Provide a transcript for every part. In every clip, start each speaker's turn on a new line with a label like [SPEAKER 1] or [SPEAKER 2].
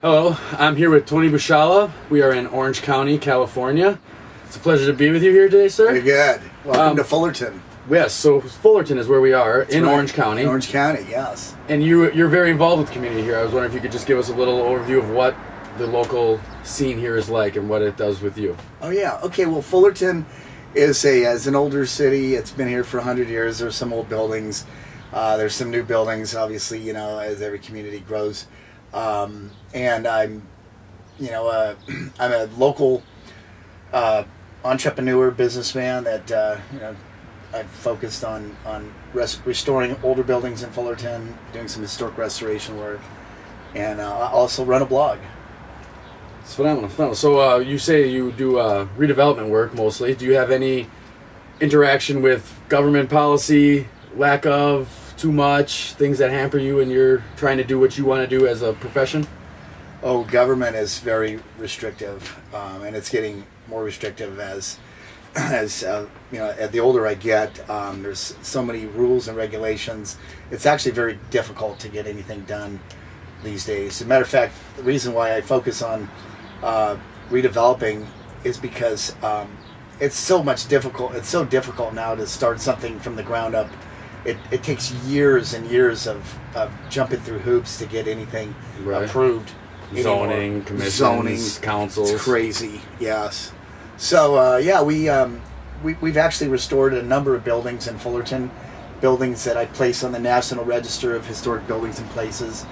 [SPEAKER 1] Hello, I'm here with Tony Bushala. We are in Orange County, California. It's a pleasure to be with you here today, sir.
[SPEAKER 2] Very good. Welcome to Fullerton.
[SPEAKER 1] Yes, so Fullerton is where we are.
[SPEAKER 2] That's
[SPEAKER 1] in
[SPEAKER 2] right.
[SPEAKER 1] Orange County.
[SPEAKER 2] In Orange County, yes.
[SPEAKER 1] And you're very involved with the community here. I was wondering if you could just give us a little overview of what the local scene here is like and what it does with you.
[SPEAKER 2] Oh yeah. Okay. Well, Fullerton is an older city. It's been here for 100 years. There's some old buildings. There's some new buildings. Obviously, you know, as every community grows. And I'm a local entrepreneur, businessman that I've focused on restoring older buildings in Fullerton, doing some historic restoration work, and I also run a blog.
[SPEAKER 1] It's phenomenal. So you say you do redevelopment work mostly. Do you have any interaction with government policy, lack of, too much, things that hamper you and you're trying to do what you want to do as a profession?
[SPEAKER 2] Oh, government is very restrictive, and it's getting more restrictive as the older I get. There's so many rules and regulations. It's actually very difficult to get anything done these days. As a matter of fact, the reason why I focus on redeveloping is because it's so difficult now to start something from the ground up. It takes years and years of jumping through hoops to get anything approved.
[SPEAKER 1] Zoning, commissions, councils.
[SPEAKER 2] It's crazy, yes. So we've actually restored a number of buildings in Fullerton, buildings that I place on the National Register of Historic Buildings and Places.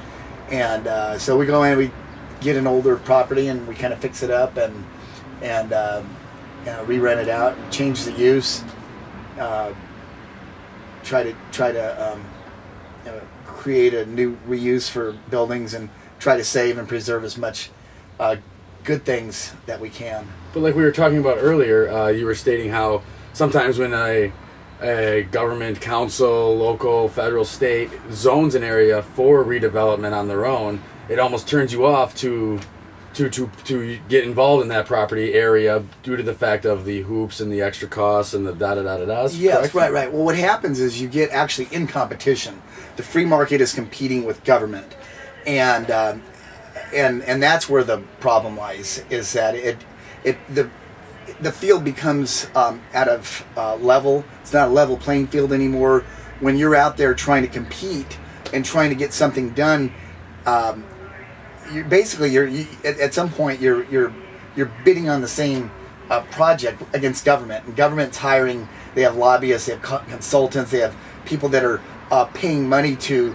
[SPEAKER 2] And so we go in, we get an older property and we kind of fix it up and re-rent it out, change the use, try to create a new reuse for buildings and try to save and preserve as much good things that we can.
[SPEAKER 1] But like we were talking about earlier, you were stating how sometimes when a government, council, local, federal, state zones an area for redevelopment on their own, it almost turns you off to get involved in that property area due to the fact of the hoops and the extra costs and the da-da-da-da-das.
[SPEAKER 2] Yes, right. Well, what happens is you get actually in competition. The free market is competing with government. And that's where the problem lies, is that the field becomes out of level. It's not a level playing field anymore. When you're out there trying to compete and trying to get something done, at some point you're bidding on the same project against government, and government's hiring. They have lobbyists, they have consultants, they have people that are paying money to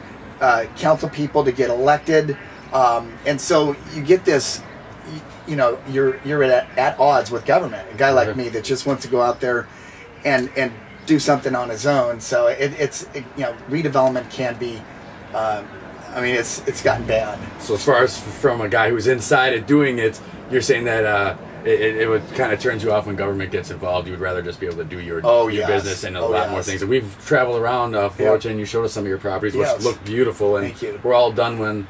[SPEAKER 2] council people to get elected, and so you get this. You're at odds with government. A guy like me that just wants to go out there and do something on his own. So redevelopment can be. It's gotten bad.
[SPEAKER 1] So as far as from a guy who's inside it doing it, you're saying that it would kind of turns you off when government gets involved. You would rather just be able to do your business and a lot more things. And we've traveled around Fullerton. And you showed us some of your properties, which look beautiful. And
[SPEAKER 2] thank you.
[SPEAKER 1] We're all done when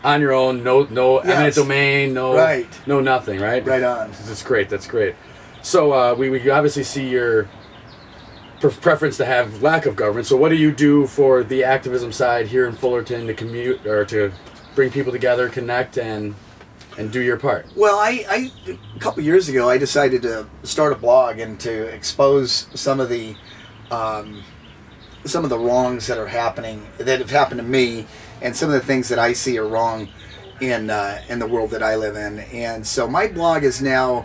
[SPEAKER 1] on your own, no eminent domain, no nothing, right?
[SPEAKER 2] Right on.
[SPEAKER 1] That's great. That's great. So we obviously see your preference to have lack of government. So what do you do for the activism side here in Fullerton to commute or to bring people together, connect, and do your part?
[SPEAKER 2] Well, a couple years ago, I decided to start a blog and to expose some of the wrongs that have happened to me, and some of the things that I see are wrong in the world that I live in. And so my blog has now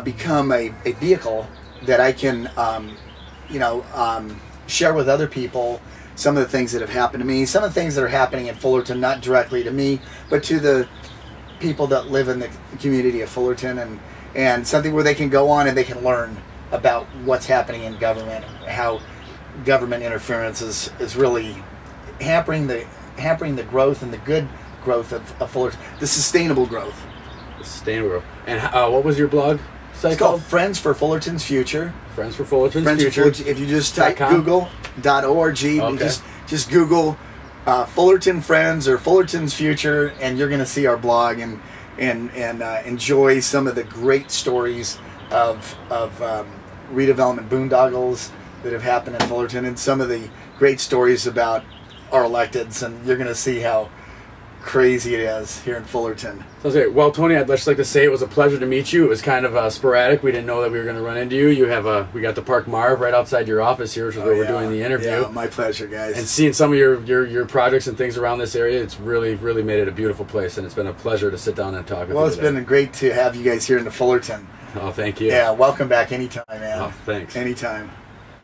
[SPEAKER 2] become a vehicle that I can share with other people some of the things that have happened to me, some of the things that are happening in Fullerton, not directly to me, but to the people that live in the community of Fullerton, and something where they can go on and they can learn about what's happening in government, how government interference is really hampering the growth and the good growth of Fullerton, the sustainable growth.
[SPEAKER 1] And what was your blog site
[SPEAKER 2] It's called Friends for Fullerton's Future.
[SPEAKER 1] Friends for Fullerton's Future.
[SPEAKER 2] If you just type google.org and just Google Fullerton Friends or Fullerton's Future, and you're going to see our blog and enjoy some of the great stories of redevelopment boondoggles that have happened in Fullerton, and some of the great stories about our electeds, and you're going to see how crazy it is here in Fullerton.
[SPEAKER 1] Sounds great. Well, Tony, I'd just like to say it was a pleasure to meet you. It was kind of sporadic. We didn't know that we were going to run into you. We got the Park Marv right outside your office here, which is where we're doing the interview.
[SPEAKER 2] Yeah, my pleasure, guys.
[SPEAKER 1] And seeing some of your projects and things around this area, it's really made it a beautiful place, and it's been a pleasure to sit down and talk with you.
[SPEAKER 2] Well, it's been great to have you guys here in the Fullerton.
[SPEAKER 1] Oh, thank you.
[SPEAKER 2] Yeah, welcome back anytime, man.
[SPEAKER 1] Oh, thanks.
[SPEAKER 2] Anytime.